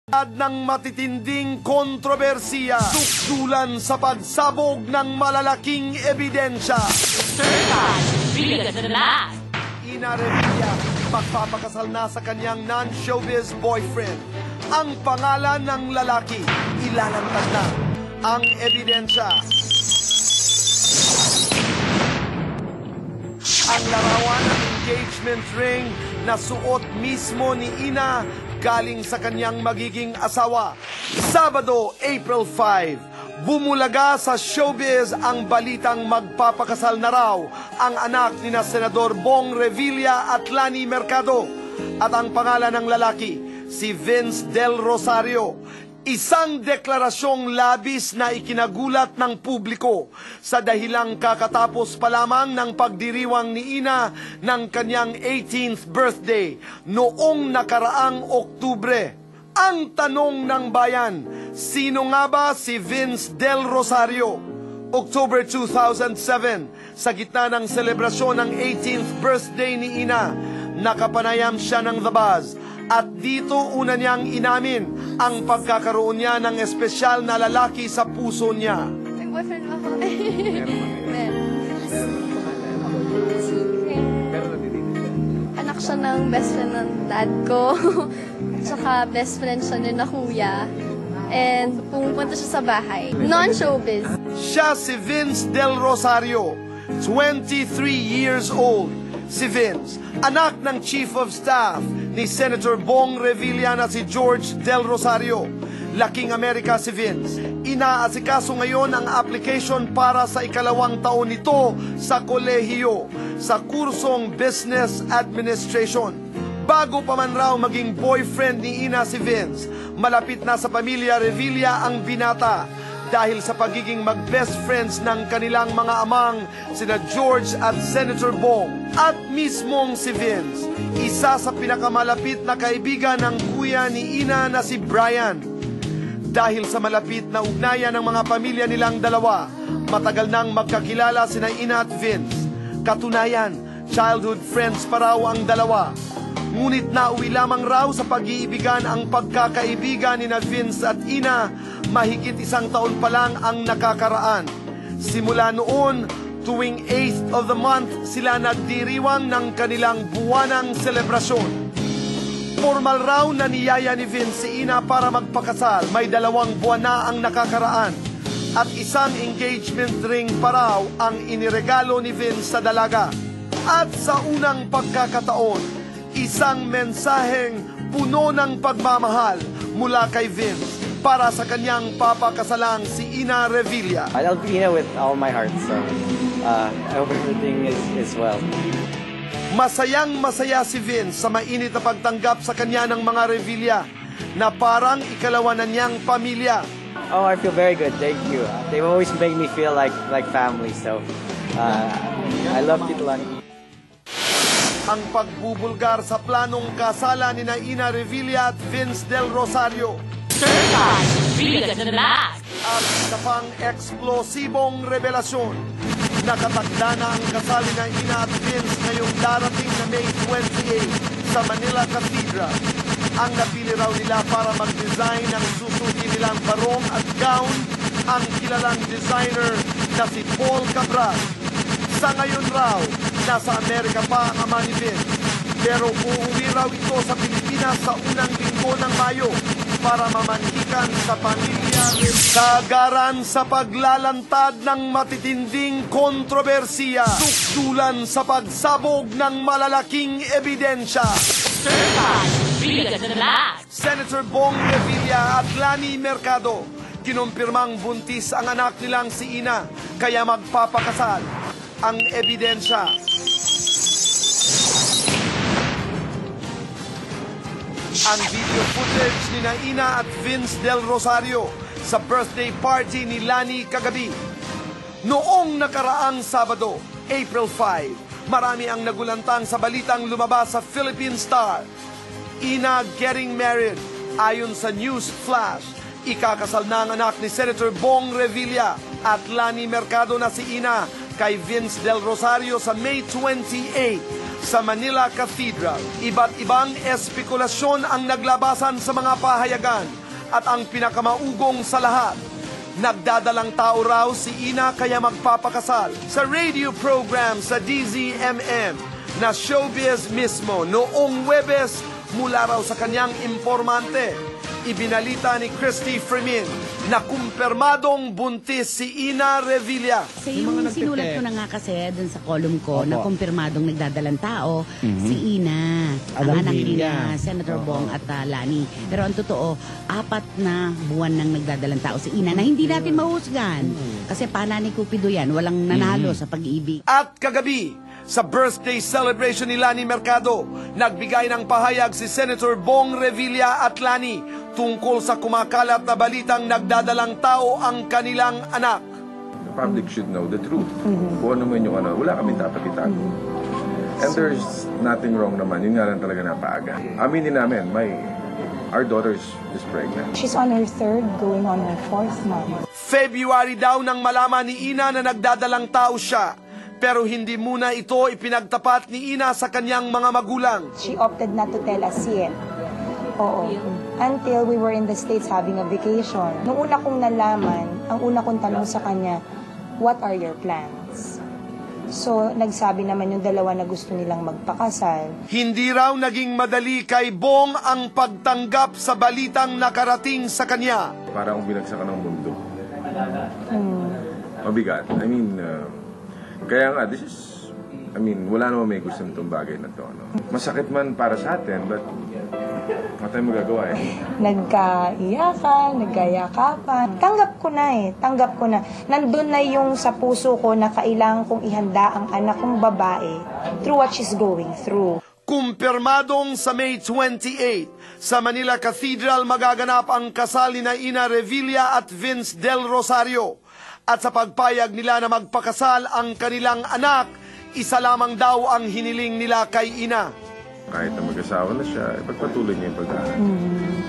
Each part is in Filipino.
ng matitinding kontrobersiya, tukdulan sa pagsabog ng malalaking ebidensya. Ina Revilla, magpapakasal na sa kanyang non-showbiz boyfriend. Ang pangalan ng lalaki, ilalantad na ang ebidensya. Ang larawan ng engagement ring na suot mismo ni Ina galing sa kanyang magiging asawa. Sabado, April 5, bumulaga sa showbiz ang balitang magpapakasal na raw ang anak ni na Senador Bong Revilla at Lani Mercado. At ang pangalan ng lalaki, si Vince Del Rosario. Isang deklarasyong labis na ikinagulat ng publiko sa dahilang kakatapos pa lamang ng pagdiriwang ni Ina ng kanyang 18th birthday noong nakaraang Oktubre. Ang tanong ng bayan, sino nga ba si Vince Del Rosario? October 2007, sa gitna ng selebrasyon ng 18th birthday ni Ina, nakapanayam siya ng The Buzz. At dito una niyang inamin ang pagkakaroon niya ng espesyal na lalaki sa puso niya. May boyfriend ako. Anak siya ng best friend ng dad ko. Tsaka best friend siya ni na kuya. And pumupunta siya sa bahay. Non-showbiz. Siya si Vince Del Rosario, 23 years old. Si Vince, anak ng Chief of Staff ni Senator Bong Revilla na si George Del Rosario. Laking Amerika si Vince. Inaasikaso ngayon ang application para sa ikalawang taon nito sa kolehiyo sa kursong Business Administration. Bago pa man raw maging boyfriend ni Ina si Vince, malapit na sa pamilya Revilla ang binata dahil sa pagiging mag-best friends ng kanilang mga amang sina George at Senator Bong. At mismong si Vince, isa sa pinakamalapit na kaibigan ng kuya ni Ina na si Brian. Dahil sa malapit na ugnayan ng mga pamilya nilang dalawa, matagal nang magkakilala sina Ina at Vince. Katunayan, childhood friends pa raw ang dalawa. Ngunit nauwi lamang raw sa pag-iibigan ang pagkakaibigan ni na Vince at Ina mahigit isang taon pa lang ang nakakaraan. Simula noon, tuwing 8th of the month sila nagdiriwang ng kanilang buwanang selebrasyon. Formal raw na niyaya ni Vince si Ina para magpakasal. May 2 buwan na ang nakakaraan. At isang engagement ring pa raw ang iniregalo ni Vince sa dalaga. At sa unang pagkakataon, isang mensaheng puno ng pagmamahal mula kay Vince para sa kanyang papakasalang si Ina Revilla. I love Ina with all my heart, so I hope everything is well. Masayang-masaya si Vince sa mainit na pagtanggap sa kanya ng mga Revilla na parang ikalawa na niyang pamilya. Oh, I feel very good, thank you. They've always made me feel like family, so I love Tito Lani. Ang pagbubulgar sa planong kasalan ni Ina Revilla at Vince Del Rosario. At isa pang eksplosibong revelasyon. Nakatakda na ang kasal ni Ina at Vince ngayong darating na May 28 sa Manila Cathedral. Ang napili raw nila para mag-design ng susutin nilang barong at gown ang kilalang designer na si Paul Cabral. Sa ngayon raw, nasa Amerika pa ang ama ni Vince. Pero uuwi raw ito sa Pilipinas sa unang linggo ng Mayo para mamanhikan sa pamilya. Kagaran sa paglalantad ng matitinding kontrobersiya, tukdulan sa pagsabog ng malalaking ebidensya. Senator Bong Revilla at Lani Mercado, kinumpirmang buntis ang anak nilang si Ina, kaya magpapakasal. Ang ebidensya. Ang video footage ni Ina at Vince Del Rosario sa birthday party ni Lani kagabi. Noong nakaraang Sabado, April 5, marami ang nagulantang sa balitang lumabas sa Philippine Star. Ina getting married. Ayon sa News Flash, ikakasal na ang anak ni Senator Bong Revilla at Lani Mercado na si Ina kay Vince Del Rosario sa May 28 sa Manila Cathedral. Iba't ibang espekulasyon ang naglabasan sa mga pahayagan at ang pinakamaugong sa lahat, nagdadalang tao raw si Ina kaya magpapakasal. Sa radio program sa DZMM na showbiz mismo noong Huwebes mula raw sa kanyang informante, ibinalita ni Christy Fremin na kumpirmadong buntis si Ina Revilla. Kasi yung sinulat ko na nga kasi dun sa column ko na kumpirmadong nagdadalang tao, si Ina, ang anak nila, Senator Bong at Lani. Pero ang totoo, 4 na buwan nang nagdadalang tao si Ina na hindi natin mahusgan. Kasi pala ni Cupido yan, walang nanalo sa pag-ibig. At kagabi, sa birthday celebration ni Lani Mercado, nagbigay ng pahayag si Senator Bong Revilla at Lani tungkol sa kumakalat na balitang nagdadalang tao ang kanilang anak. The public should know the truth. Kung ano man yung wala kami dapat itago. And there's nothing wrong naman. Yun nga lang talaga napaaga. Aminin namin, our daughter is pregnant. She's on her 3rd, going on her 4th month. February daw nang malaman ni Ina na nagdadalang tao siya. Pero hindi muna ito ipinagtapat ni Ina sa kanyang mga magulang. She opted not to tell us yet. Oo. Until we were in the States having a vacation. Nung una kong nalaman, ang una kong tanong sa kanya, what are your plans? So, nagsabi naman yung dalawa na gusto nilang magpakasal. Hindi raw naging madali kay Bong ang pagtanggap sa balitang nakarating sa kanya. Parang binagsakan ng mundo. Mabigat. Kaya nga, wala naman may gusto nitong bagay na to. No? Masakit man para sa atin, but ano tayo magagawa eh? Nagkaiyakan, nagkayakapan. Tanggap ko na. Nandun na yung sa puso ko na kailangan kong ihanda ang anak kong babae through what she's going through. Kumpirmadong sa May 28, sa Manila Cathedral magaganap ang kasal ni Ina Revilla at Vince Del Rosario. At sa pagpayag nila na magpakasal ang kanilang anak, isa lamang daw ang hiniling nila kay Ina. Kahit na mag-asawa na siya, ipagpatuloy niya yung pag-aaral.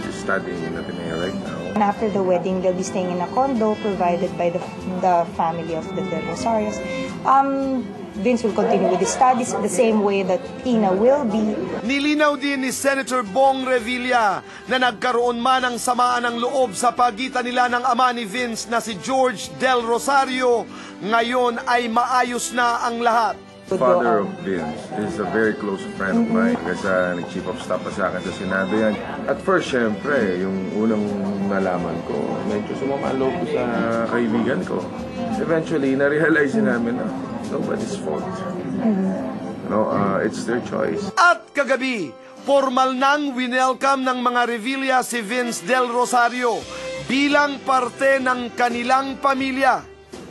She's studying in Ateneo right now. And after the wedding, they'll be staying in a condo provided by the family of the Del Rosarios. Vince will continue with his studies the same way that Ina will be. Nilinaw din ni Senator Bong Revilla na nagkaroon man ng samaan ng loob sa pagitan nila ng ama ni Vince na si George Del Rosario, ngayon ay maayos na ang lahat. Father of Vince is a very close friend of mine. Kasi nag-chief of staff pa sa akin sa Senado yan. At first, syempre, yung unang nalaman ko, medyo sumama ang loob ko sa kaibigan ko. Eventually, na-realize namin na nobody's fault. No, it's their choice. At kagabi, formal nang winelcome ng mga Revilla si Vince Del Rosario bilang parte ng kanilang pamilya.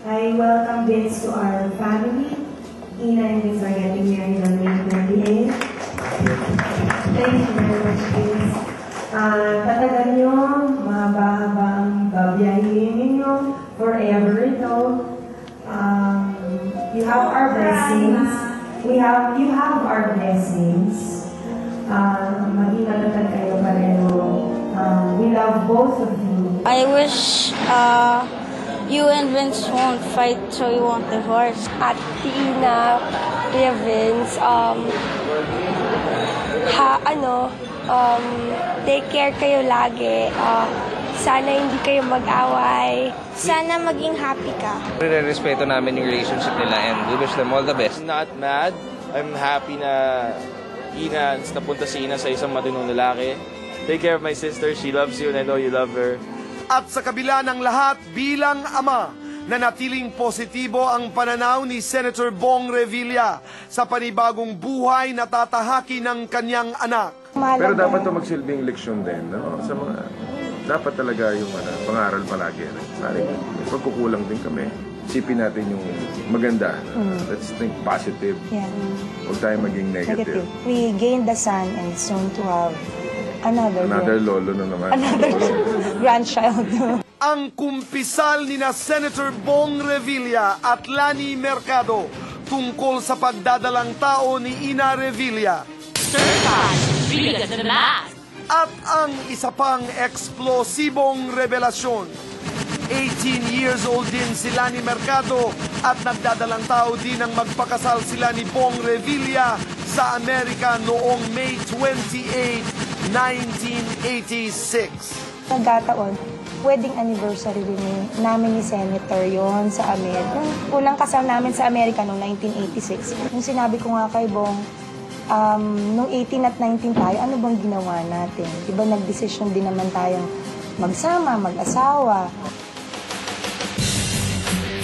I welcome Vince to our family. Ina and Vince are getting married on May 28. Thank you very much, Vince. Tatagan nyo, mahaba-habang babiyahin ninyo, forever ito. You have our blessings. You have our blessings. Maging matatag kayo pareho. We love both of you. I wish you and Vince won't fight so you won't divorce. At si Ina, Kuya Vince, take care kayo lagi. Sana hindi kayo mag-away. Sana maging happy ka. Respeto namin yung relationship nila and we wish them all the best. Not mad. I'm happy na napunta si Ina sa isang matinong lalaki. Take care of my sister. She loves you and I know you love her. At sa kabila ng lahat, bilang ama, nanatiling positibo ang pananaw ni Senator Bong Revilla sa panibagong buhay na tatahaki ng kanyang anak. Pero dapat ito magsilbing leksyon din, no? Sa mga, dapat talaga yung pangaral palagi. May pagkukulang din kami. Isipin natin yung maganda. Let's think positive. Yeah. Huwag tayo maging negative. We gained the son and soon to have another lolo na naman. Another grandchild. Ang kumpisal ni na Senator Bong Revilla at Lani Mercado tungkol sa pagdadalang tao ni Ina Revilla. At ang isa pang eksplosibong revelasyon. 18 years old din si Lani Mercado at nagdadalang tao din ang magpakasal sila ni Bong Revilla sa Amerika noong May 28, 1986. Nagkataon, wedding anniversary namin ni Senator yon sa Amerika. Unang kasal namin sa Amerika noong 1986. Nung sinabi ko nga kay Bong, nung 18 at 19 tayo, ano bang ginawa natin? Diba nagdesisyon din naman tayong magsama, mag-asawa.